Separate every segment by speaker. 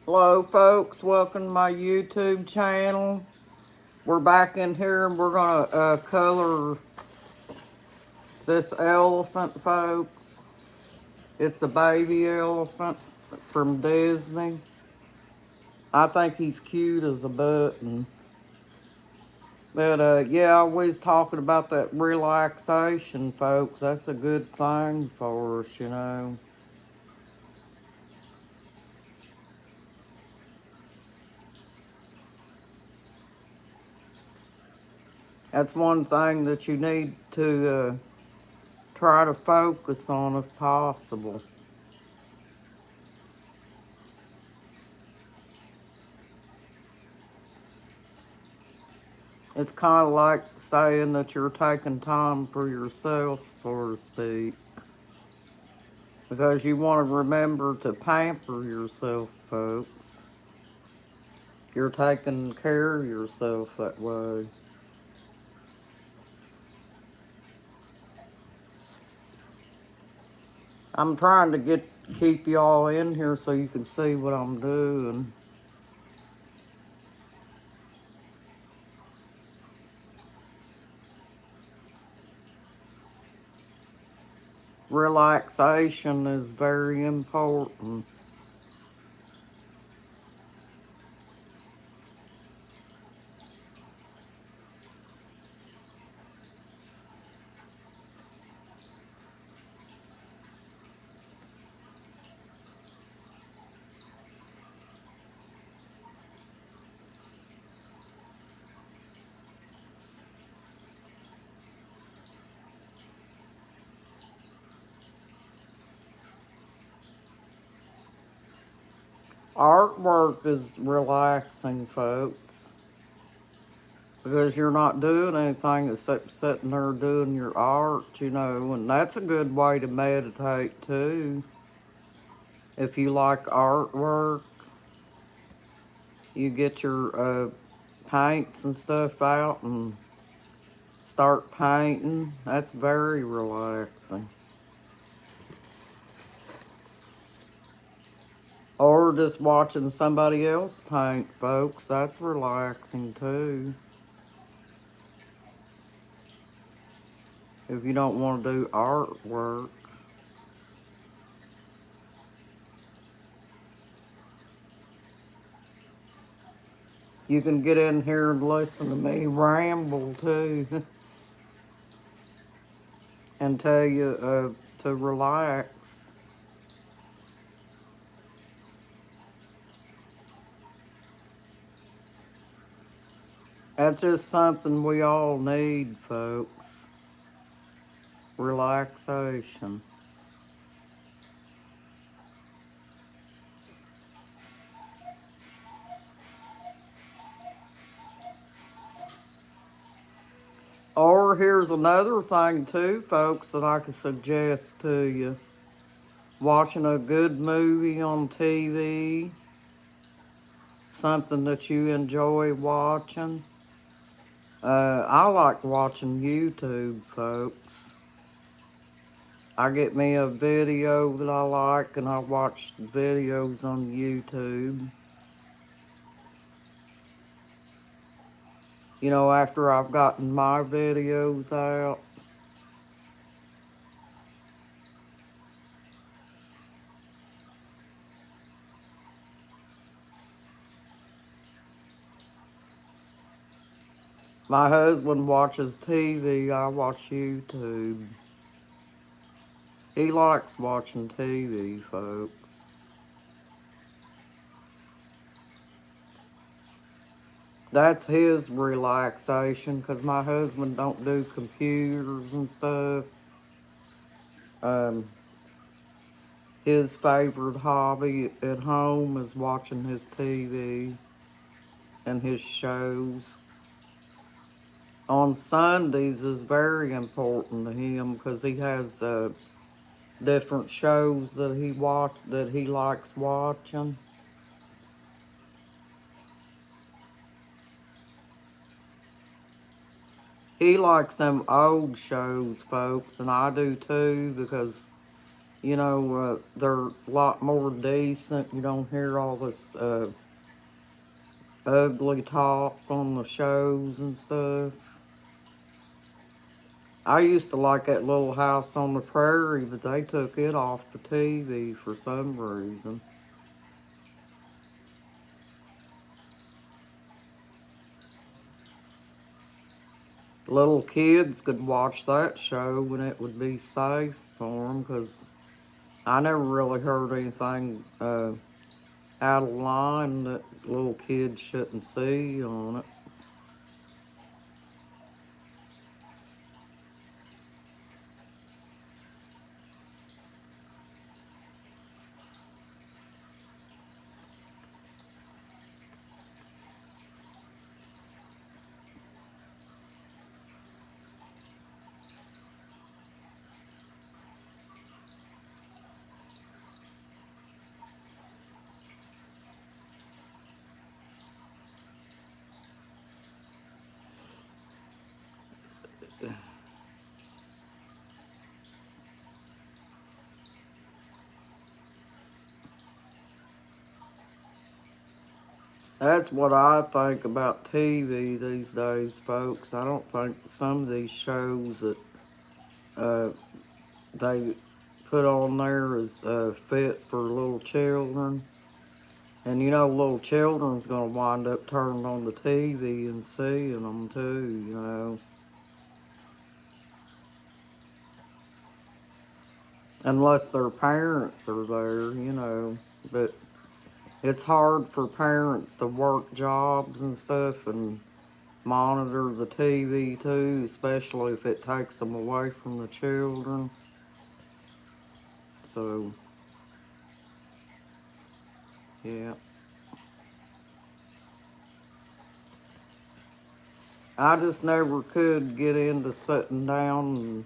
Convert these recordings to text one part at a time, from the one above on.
Speaker 1: Hello folks, welcome to my YouTube channel. We're back in here and we're gonna color this elephant, folks. It's the baby elephant from Disney. I think he's cute as a button. But yeah, I was talking about that relaxation, folks. That's a good thing for us. That's one thing that you need to try to focus on if possible. It's kind of like saying that you're taking time for yourself, so to speak. Because you want to remember to pamper yourself, folks. You're taking care of yourself that way. I'm trying to keep y'all in here so you can see what I'm doing. Relaxation is very important. Artwork is relaxing, folks. Because you're not doing anything except sitting there doing your art, and that's a good way to meditate too. If you like artwork, you get your paints and stuff out and start painting. That's very relaxing. Or just watching somebody else paint, folks, that's relaxing too. If you don't want to do artwork. You can get in here and listen to me ramble too and tell you to relax. That's just something we all need, folks. Relaxation. Or here's another thing too, folks, that I could suggest to you. Watching a good movie on TV, something that you enjoy watching. I like watching YouTube, folks. I get me a video that I like and I watch videos on YouTube. After I've gotten my videos out. My husband watches TV, I watch YouTube. He likes watching TV, folks. That's his relaxation, because my husband don't do computers and stuff. Um, his favorite hobby at home is watching his TV and his shows. On Sundays is very important to him because he has different shows that he likes watching. He likes them old shows, folks, and I do too, because they're a lot more decent. You don't hear all this ugly talk on the shows and stuff. I used to like that Little House on the Prairie, but they took it off the TV for some reason. Little kids could watch that show when it would be safe for them, because I never really heard anything out of line that little kids shouldn't see on it. That's what I think about TV these days, folks. I don't think some of these shows that uh, they put on there is fit for little children. And little children's gonna wind up turning on the TV and seeing them too. Unless their parents are there. But it's hard for parents to work jobs and stuff and monitor the TV too, especially if it takes them away from the children. So, yeah. I just never could get into sitting down, and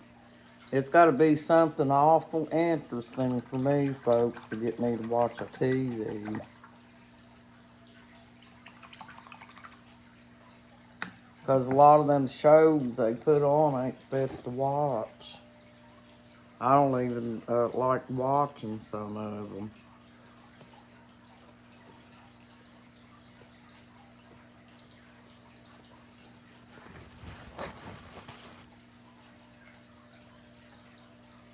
Speaker 1: it's got to be something awful interesting for me, folks, to get me to watch a TV. Because a lot of them shows they put on ain't fit to watch. I don't even like watching some of them.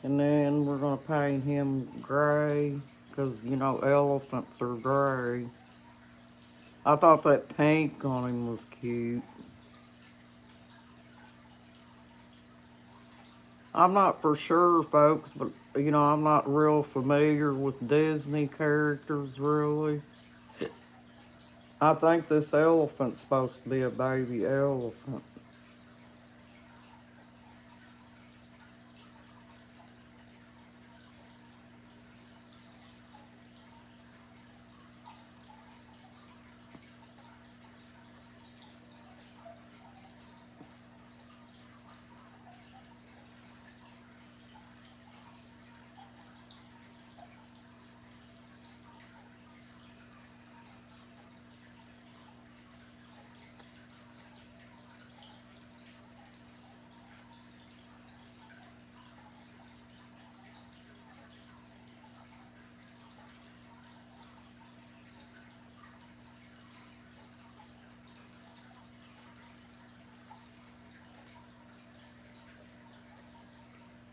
Speaker 1: And then we're going to paint him gray, because, elephants are gray. I thought that pink on him was cute. I'm not for sure, folks, but, I'm not real familiar with Disney characters, really. I think this elephant's supposed to be a baby elephant.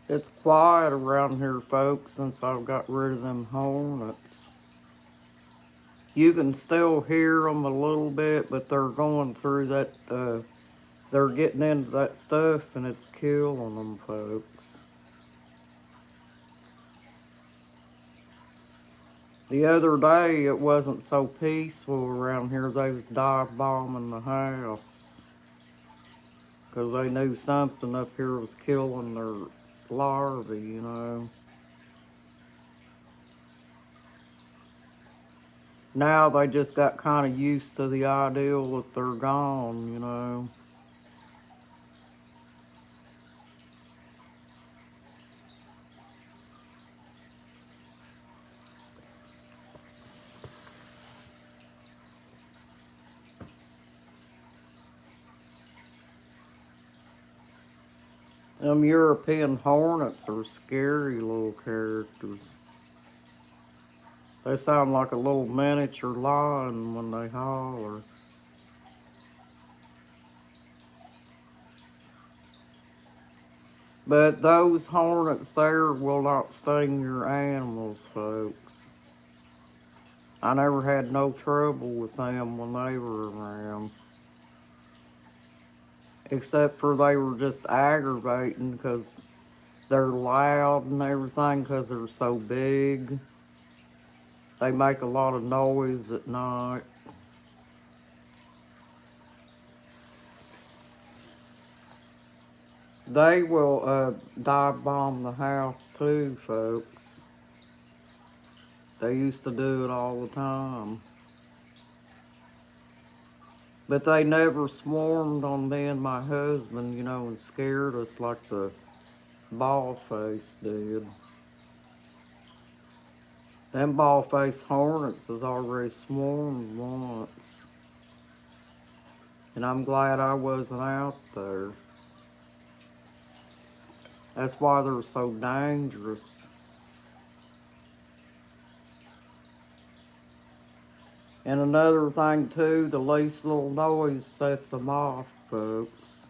Speaker 1: It's quiet around here, folks, since I've got rid of them hornets. You can still hear them a little bit, but they're going through that, they're getting into that stuff, and it's killing them, folks. The other day, it wasn't so peaceful around here. They was dive bombing the house, because they knew something up here was killing their larvae. Now they just got kind of used to the idea that they're gone. Them European hornets are scary little characters. They sound like a little miniature lion when they holler. But those hornets there will not sting your animals, folks. I never had no trouble with them when they were around. Except for they were just aggravating because they're loud and everything because they're so big. They make a lot of noise at night. They will dive bomb the house too, folks. They used to do it all the time. But they never swarmed on me and my husband, and scared us like the ball face did. Them ball face hornets has already swarmed once. And I'm glad I wasn't out there. That's why they're so dangerous. And another thing too, the least little noise sets them off, folks.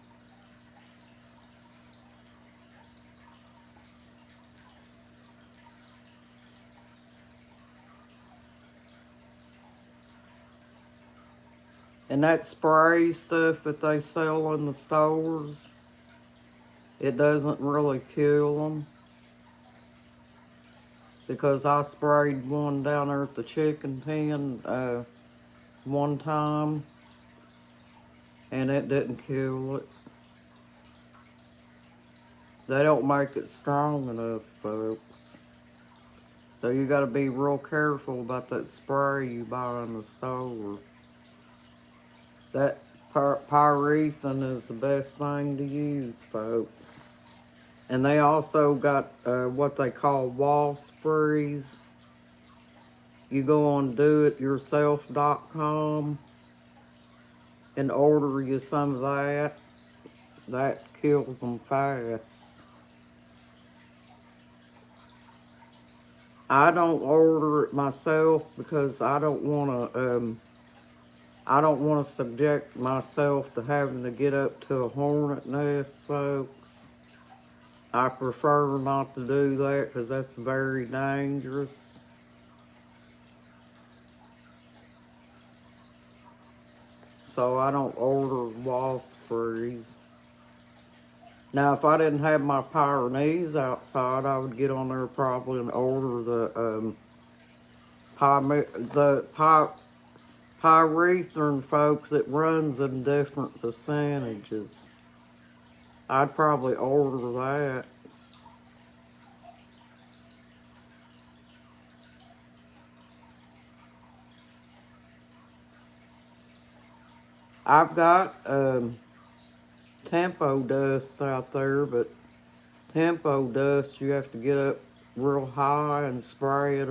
Speaker 1: And that spray stuff that they sell in the stores, it doesn't really kill them. Because I sprayed one down there at the chicken pen one time, and it didn't kill it. They don't make it strong enough, folks. So you gotta be real careful about that spray you buy in the store. That pyrethrin is the best thing to use, folks. And they also got what they call wasp freeze. You go on doityourself.com and order you some of that. That kills them fast. I don't order it myself because I don't want to subject myself to having to get up to a hornet nest, folks. I prefer not to do that because that's very dangerous. So I don't order wasp freeze. Now, if I didn't have my Pyrenees outside, I would get on there probably and order the pyrethrin, folks. It runs in different percentages. I'd probably order that. I've got Tempo dust out there, but Tempo dust, you have to get up real high and spray it,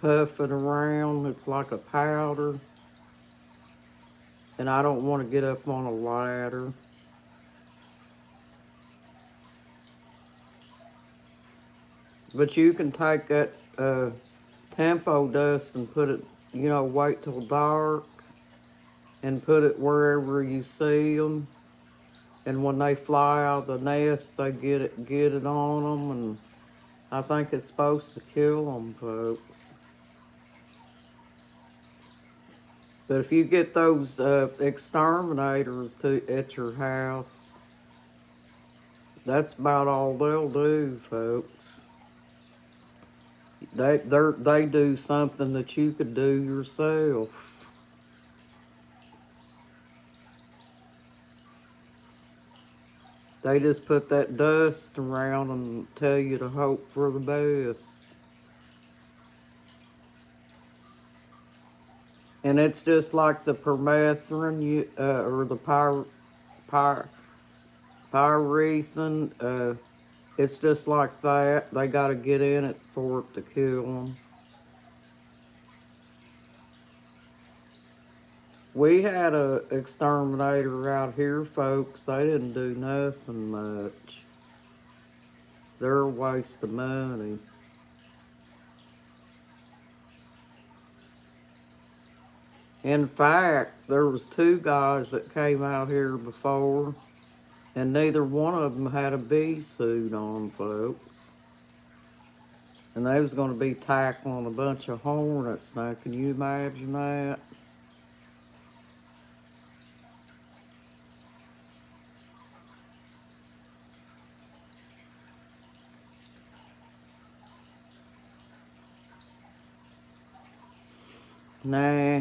Speaker 1: puff it around. It's like a powder. And I don't want to get up on a ladder. But you can take that Tempo dust and put it, wait till dark and put it wherever you see them. And when they fly out of the nest, they get it on them, and I think it's supposed to kill them, folks. But if you get those exterminators at your house, that's about all they'll do, folks. They do something that you could do yourself. They just put that dust around and tell you to hope for the best. And it's just like the permethrin, or the pyrethrin. It's just like that. They got to get in it for it to kill them. We had a exterminator out here, folks. They didn't do nothing much. They're a waste of money. In fact, there was two guys that came out here before, and neither one of them had a bee suit on, folks. And they was going to be tackling a bunch of hornets. Now, can you imagine that? Nah,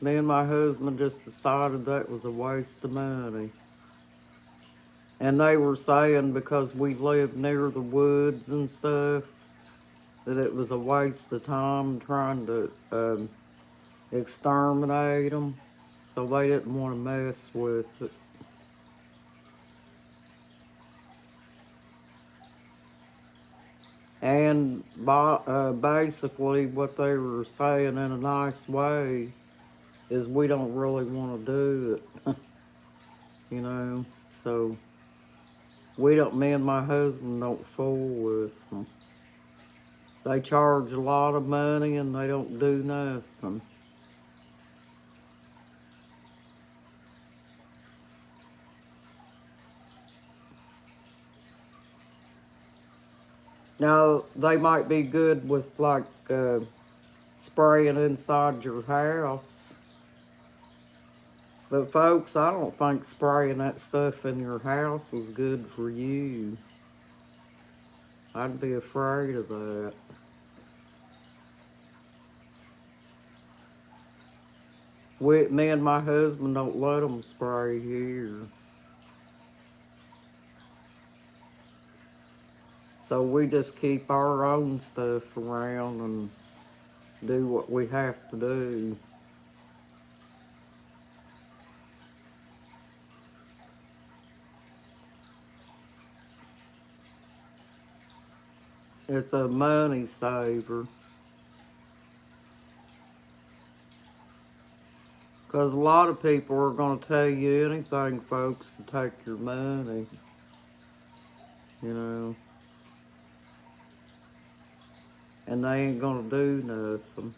Speaker 1: me and my husband just decided that was a waste of money. And they were saying because we lived near the woods and stuff, that it was a waste of time trying to exterminate them. So they didn't want to mess with it. And basically, what they were saying in a nice way is we don't really want to do it, you know. So we don't. Me and my husband don't fool with them. They charge a lot of money and they don't do nothing. Now they might be good with like spraying inside your house. But folks, I don't think spraying that stuff in your house is good for you. I'd be afraid of that. Me and my husband don't let them spray here. So we just keep our own stuff around and do what we have to do. It's a money saver. Because a lot of people are going to tell you anything, folks, to take your money. You know. And they ain't going to do nothing.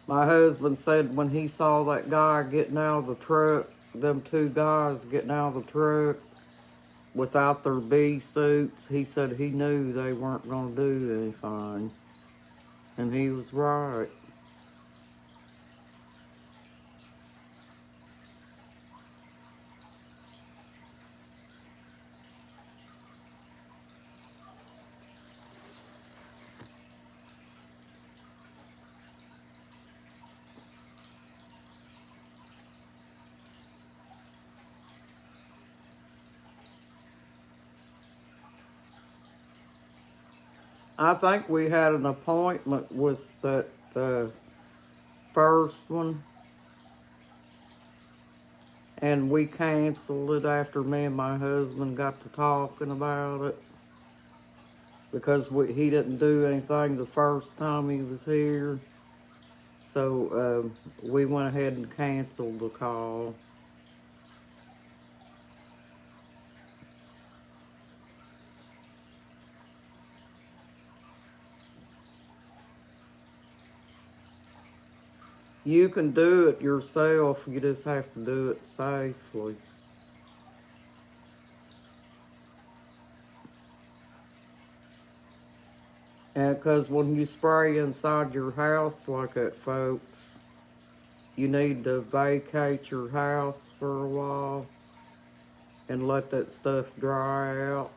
Speaker 1: My husband said when he saw that guy getting out of the truck, them two guys getting out of the truck without their bee suits, he said he knew they weren't going to do anything. And he was right. I think we had an appointment with that first one, and we canceled it after me and my husband got to talking about it because he didn't do anything the first time he was here. So we went ahead and canceled the call. You can do it yourself, you just have to do it safely. And because when you spray inside your house like that, folks, you need to vacate your house for a while and let that stuff dry out.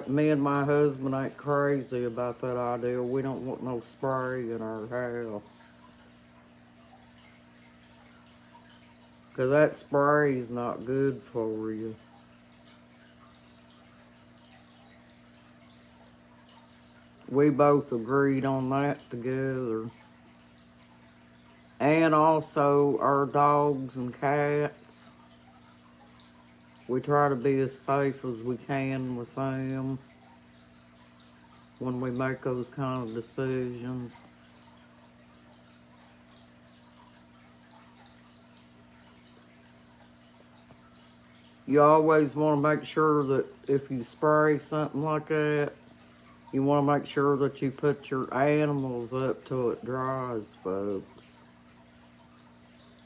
Speaker 1: Me and my husband ain't crazy about that idea. We don't want no spray in our house. Because that spray is not good for you. We both agreed on that together. And also our dogs and cats. We try to be as safe as we can with them. when we make those kind of decisions. You always want to make sure that if you spray something like that, you want to make sure that you put your animals up till it dries, folks.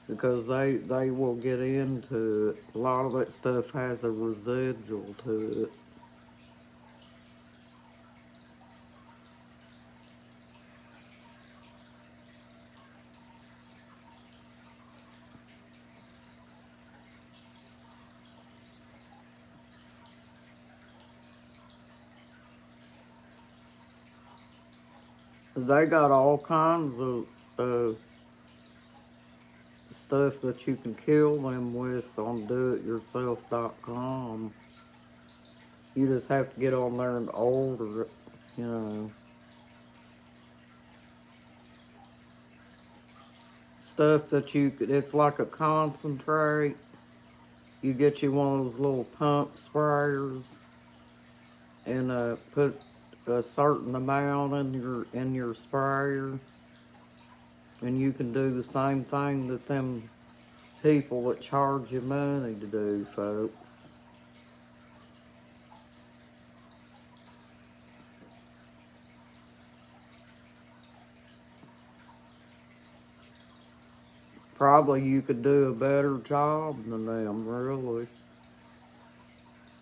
Speaker 1: Because they will get into it. A lot of that stuff has a residual to it. They got all kinds of stuff that you can kill them with on doityourself.com. You just have to get on there and order it, you know. Stuff that you could, it's like a concentrate. You get you one of those little pump sprayers and put a certain amount in your sprayer, and you can do the same thing that them people that charge you money to do, folks. Probably you could do a better job than them, really,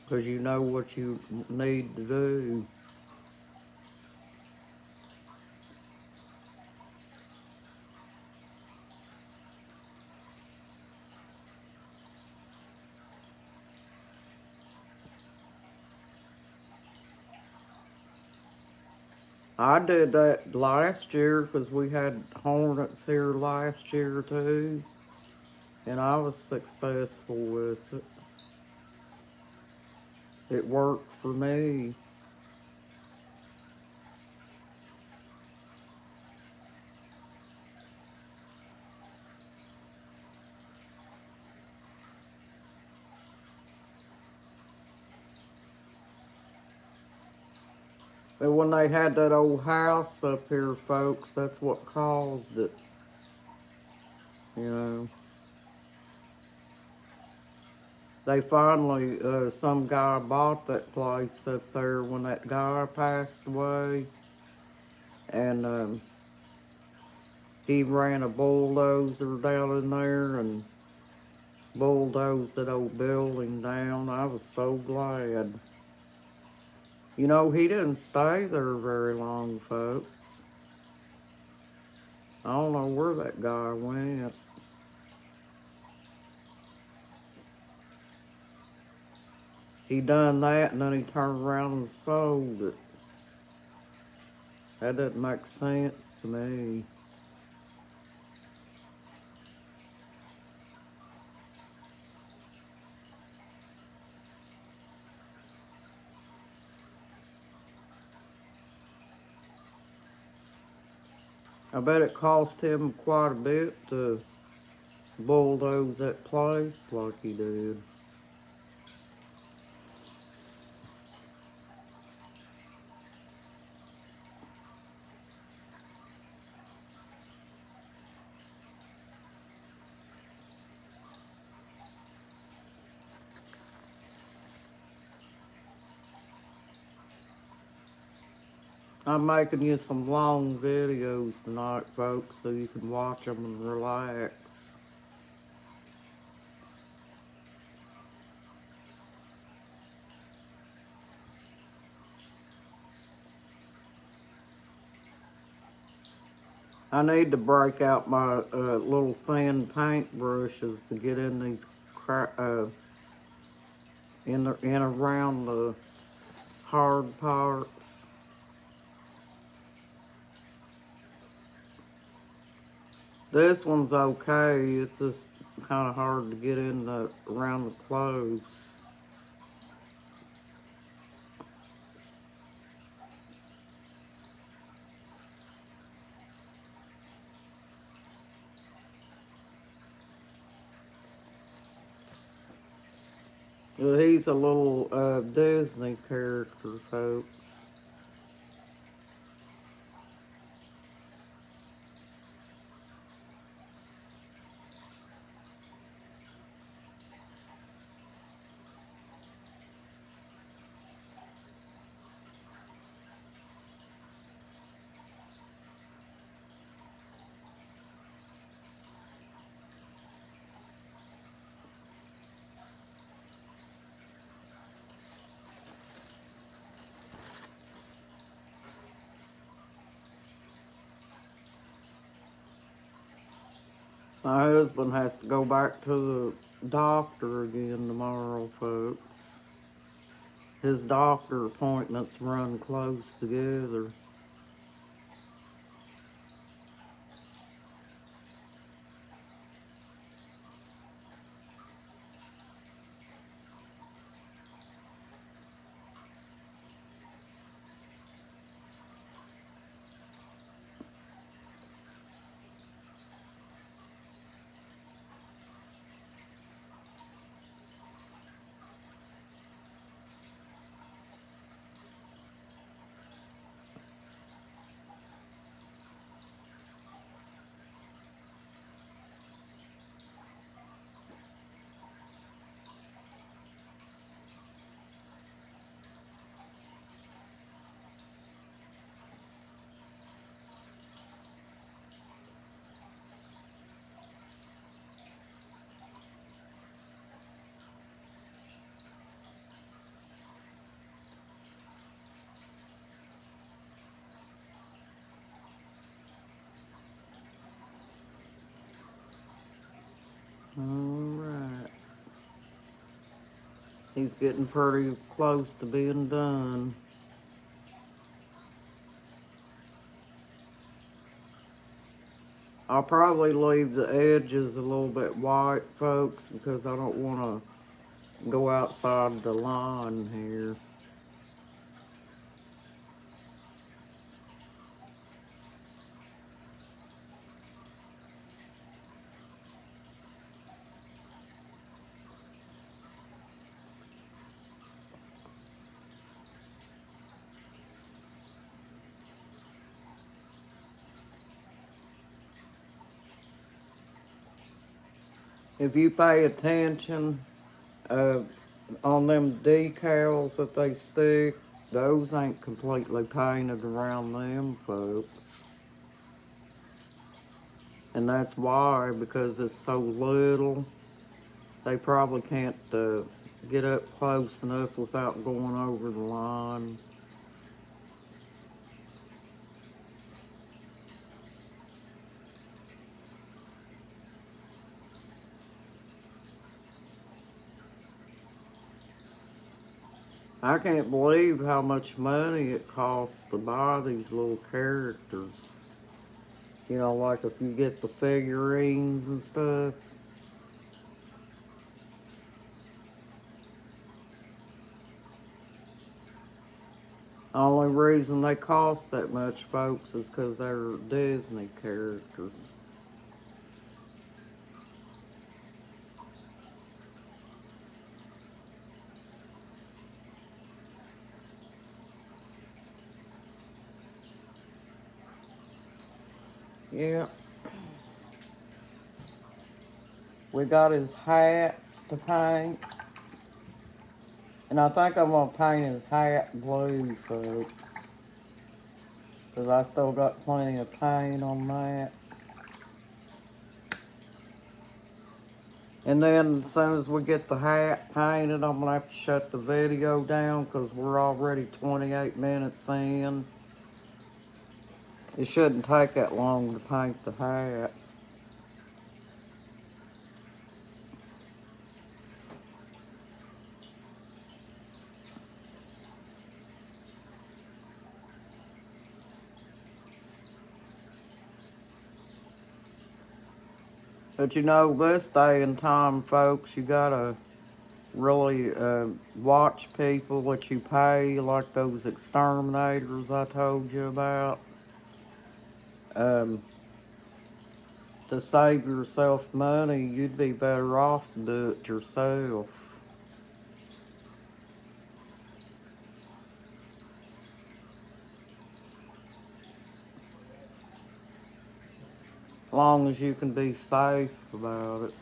Speaker 1: because you know what you need to do. I did that last year because we had hornets here last year too, and I was successful with it. It worked for me. But when they had that old house up here, folks, that's what caused it, you know. They finally, some guy bought that place up there when that guy passed away, and he ran a bulldozer down in there and bulldozed that old building down. I was so glad. You know, he didn't stay there very long, folks. I don't know where that guy went. He done that and then he turned around and sold it. That doesn't make sense to me. I bet it cost him quite a bit to bulldoze that place like he did. I'm making you some long videos tonight, folks, so you can watch them and relax. I need to break out my little thin paint brushes to get in these in around the hard parts. This one's okay. It's just kind of hard to get in around the clothes. He's a little Disney character, folks. My husband has to go back to the doctor again tomorrow, folks. His doctor appointments run close together. Alright. He's getting pretty close to being done. I'll probably leave the edges a little bit white, folks, because I don't want to go outside the line here. If you pay attention on them decals that they stick, those ain't completely painted around them, folks. And that's why, because it's so little, they probably can't get up close enough without going over the line. I can't believe how much money it costs to buy these little characters. You know, like if you get the figurines and stuff. The only reason they cost that much, folks, is because they're Disney characters. Yeah. We got his hat to paint. And I think I'm going to paint his hat blue, folks. Because I still got plenty of paint on that. And then as soon as we get the hat painted, I'm going to have to shut the video down because we're already 28 minutes in. It shouldn't take that long to paint the hat. But you know, this day and time, folks, you gotta really watch people that you pay, like those exterminators I told you about. Um, to save yourself money, you'd be better off to do it yourself. As long as you can be safe about it.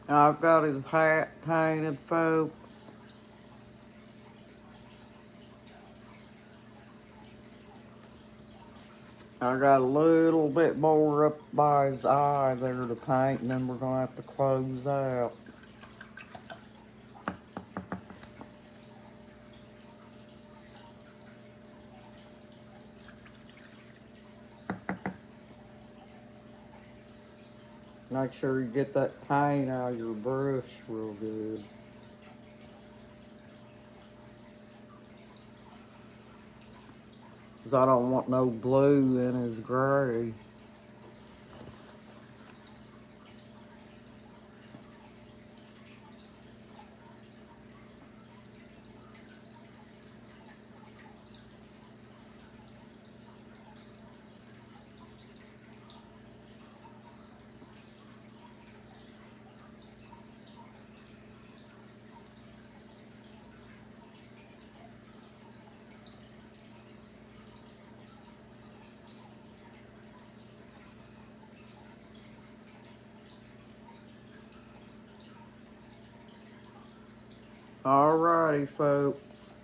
Speaker 1: I've got his hat painted, folks. I got a little bit more up by his eye there to paint, and then we're gonna have to close out. Make sure you get that paint out of your brush real good. Cause I don't want no blue in his gray. Alrighty, folks.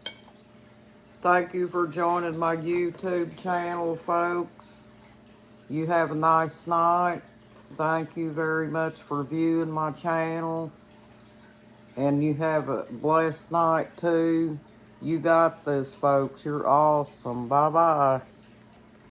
Speaker 1: Thank you for joining my YouTube channel, folks. You have a nice night. Thank you very much for viewing my channel. And you have a blessed night, too. You got this, folks. You're awesome. Bye-bye.